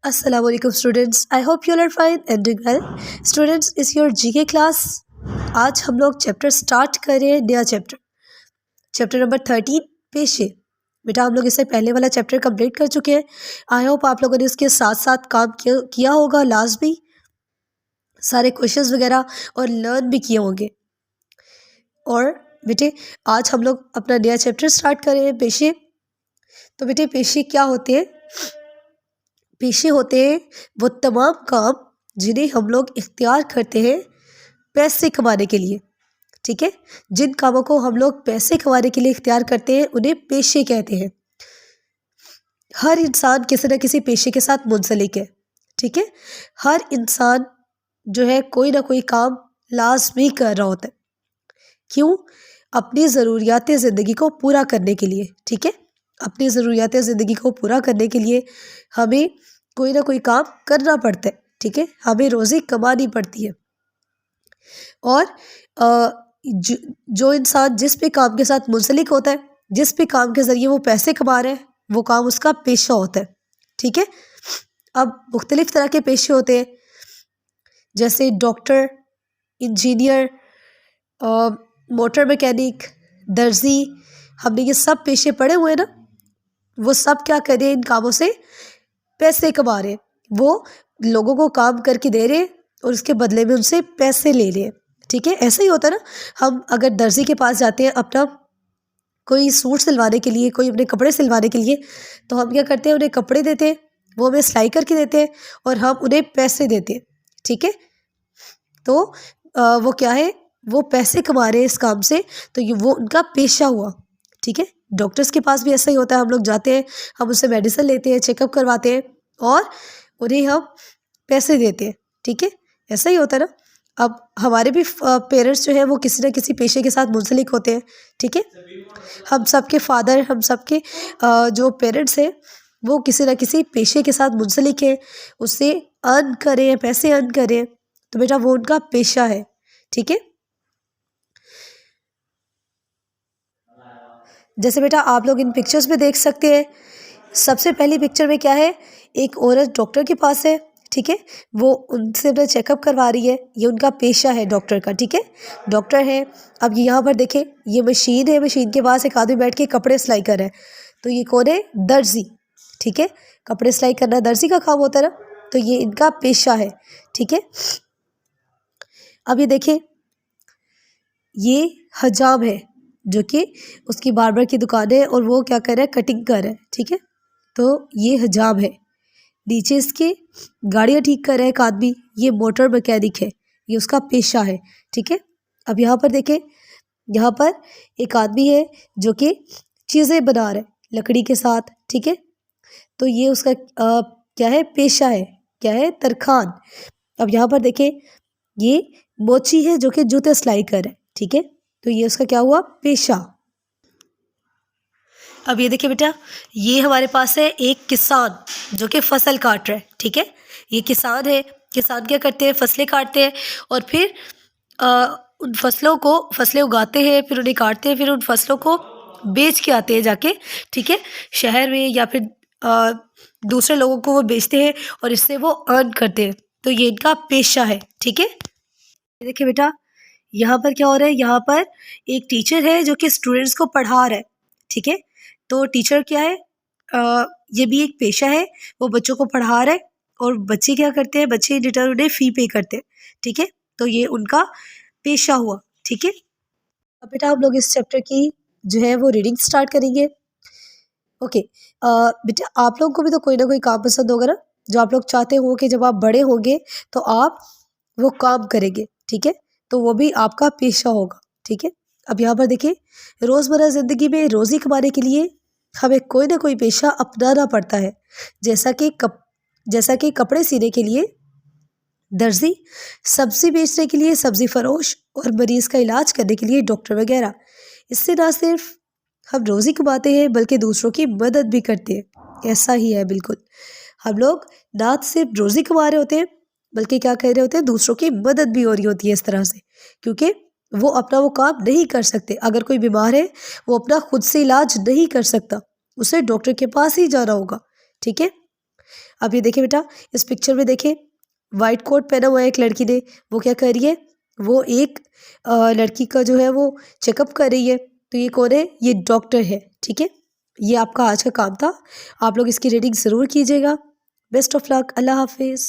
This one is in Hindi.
Assalamu alaikum students. I hope you all are fine and doing well. Students, is your GK class. आज हम लोग चैप्टर स्टार्ट कर रहे हैं, नया चैप्टर नंबर 13 पेशे। बेटा हम लोग इससे पहले वाला चैप्टर कंप्लीट कर चुके हैं। आई होप आप लोगों ने इसके साथ साथ काम किया होगा, लास्ट भी सारे क्वेश्चंस वगैरह और लर्न भी किए होंगे। और बेटे आज हम लोग अपना नया चैप्टर स्टार्ट कर रहे हैं, पेशे। तो बेटे पेशे क्या होते हैं? पेशे होते हैं वो तमाम काम जिन्हें हम लोग इख्तियार करते हैं पैसे कमाने के लिए। ठीक है, जिन कामों को हम लोग पैसे कमाने के लिए इख्तियार करते हैं उन्हें पेशे कहते हैं। हर इंसान किसी न किसी पेशे के साथ मुंसलिक है। ठीक है, हर इंसान जो है कोई ना कोई काम लाजमी कर रहा होता है। क्यों? अपनी ज़रूरियात ज़िंदगी को पूरा करने के लिए। ठीक है, अपनी ज़रूरियात ज़िंदगी को पूरा करने के लिए हमें कोई ना कोई काम करना पड़ता है। ठीक है, हमें रोज़ी कमानी पड़ती है। और जो इंसान जिस भी काम के साथ मुंसलिक होता है, जिस भी काम के ज़रिए वो पैसे कमा रहे हैं, वो काम उसका पेशा होता है। ठीक है, अब मुख्तलिफ़ तरह के पेशे होते हैं, जैसे डॉक्टर, इंजीनियर, मोटर मैकेनिक, दर्जी। हमने ये सब पेशे पढ़े हुए हैं ना। वो सब क्या कर रहे हैं? इन कामों से पैसे कमा रहे हैं। वो लोगों को काम करके दे रहे हैं और उसके बदले में उनसे पैसे ले रहे हैं। ठीक है, ऐसा ही होता है ना। हम अगर दर्जी के पास जाते हैं अपना कोई सूट सिलवाने के लिए, कोई अपने कपड़े सिलवाने के लिए, तो हम क्या करते हैं? उन्हें कपड़े देते हैं, वो हमें सिलाई करके देते हैं और हम उन्हें पैसे देते हैं। ठीक है, तो वो क्या है? वो पैसे कमा रहे हैं इस काम से, तो ये वो उनका पेशा हुआ। ठीक है, डॉक्टर्स के पास भी ऐसा ही होता है। हम लोग जाते हैं, हम उससे मेडिसिन लेते हैं, चेकअप करवाते हैं और उन्हें हम पैसे देते हैं। ठीक है, ऐसा ही होता है ना। अब हमारे भी पेरेंट्स जो है वो किसी न किसी पेशे के साथ मुंसलिक होते हैं। ठीक है, हम सबके फादर, हम सबके जो पेरेंट्स हैं वो किसी न किसी पेशे के साथ मुंसलिक है। उससे अर्न करें, पैसे अर्न करें, तो बेटा वो उनका पेशा है। ठीक है, जैसे बेटा आप लोग इन पिक्चर्स में देख सकते हैं। सबसे पहली पिक्चर में क्या है? एक औरत डॉक्टर के पास है। ठीक है, वो उनसे अपना चेकअप करवा रही है। ये उनका पेशा है डॉक्टर का। ठीक है, डॉक्टर है। अब यहाँ पर देखें, ये मशीन है, मशीन के पास एक आदमी बैठ के कपड़े सिलाई कर रहा है। तो ये कौन है? दर्जी। ठीक है, कपड़े सिलाई करना दर्जी का काम होता है ना, तो ये इनका पेशा है। ठीक है, अब ये देखें, ये हजाम है जो कि उसकी बार्बर की दुकान है और वो क्या कर रहा है? कटिंग कर रहा है। ठीक है, तो ये हजाम है। नीचे इसके गाड़ियाँ ठीक कर रहा है एक आदमी, ये मोटर मैकेनिक है, ये उसका पेशा है। ठीक है, अब यहाँ पर देखें, यहाँ पर एक आदमी है जो कि चीज़ें बना रहा है लकड़ी के साथ। ठीक है, तो ये उसका क्या है? पेशा है। क्या है? तरखान। अब यहाँ पर देखें, ये मोची है जो कि जूते सिलाई कर रहा है। ठीक है, तो ये उसका क्या हुआ? पेशा। अब ये देखिए बेटा, ये हमारे पास है एक किसान जो कि फसल काट रहा है। ठीक है, ये किसान है। किसान क्या करते हैं? फसलें काटते हैं और फिर उन फसलें उगाते हैं, फिर उन्हें काटते हैं, फिर उन फसलों को बेच के आते हैं जाके। ठीक है, शहर में या फिर दूसरे लोगों को वो बेचते हैं और इससे वो अर्न करते हैं। तो ये इनका पेशा है। ठीक है, देखिए बेटा, यहाँ पर क्या हो रहा है? यहाँ पर एक टीचर है जो कि स्टूडेंट्स को पढ़ा रहा है। ठीक है, तो टीचर क्या है? ये भी एक पेशा है। वो बच्चों को पढ़ा रहा है और बच्चे क्या करते हैं? बच्चे रिटर्न उन्हें फ़ी पे करते हैं। ठीक है, तो ये उनका पेशा हुआ। ठीक है, अब बेटा हम लोग इस चैप्टर की जो है वो रीडिंग स्टार्ट करेंगे। ओके, बेटा आप लोगों को भी तो कोई ना कोई काम पसंद होगा ना, जो आप लोग चाहते हो कि जब आप बड़े होंगे तो आप वो काम करेंगे। ठीक है, तो वो भी आपका पेशा होगा। ठीक है, अब यहाँ पर देखिए, रोज़मर्रा ज़िंदगी में रोज़ी कमाने के लिए हमें कोई ना कोई पेशा अपनाना पड़ता है। जैसा कि कपड़े सीने के लिए दर्जी, सब्ज़ी बेचने के लिए सब्ज़ी फरोश और मरीज़ का इलाज करने के लिए डॉक्टर वगैरह। इससे ना सिर्फ हम रोज़ी कमाते हैं बल्कि दूसरों की मदद भी करते हैं। ऐसा ही है बिल्कुल, हम लोग ना सिर्फ रोज़ी कमा रहे होते हैं बल्कि क्या कर रहे होते हैं? दूसरों की मदद भी हो रही होती है इस तरह से, क्योंकि वो अपना वो काम नहीं कर सकते। अगर कोई बीमार है, वो अपना खुद से इलाज नहीं कर सकता, उसे डॉक्टर के पास ही जाना होगा। ठीक है, अब ये देखिए बेटा, इस पिक्चर में देखें, वाइट कोट पहना हुआ है एक लड़की ने, वो क्या कर रही है, वो एक लड़की का जो है वो चेकअप कर रही है। तो ये कौन है, ये डॉक्टर है। ठीक है, ये आपका आज का काम था, आप लोग इसकी रीडिंग ज़रूर कीजिएगा। बेस्ट ऑफ लक, अल्लाह हाफिज़।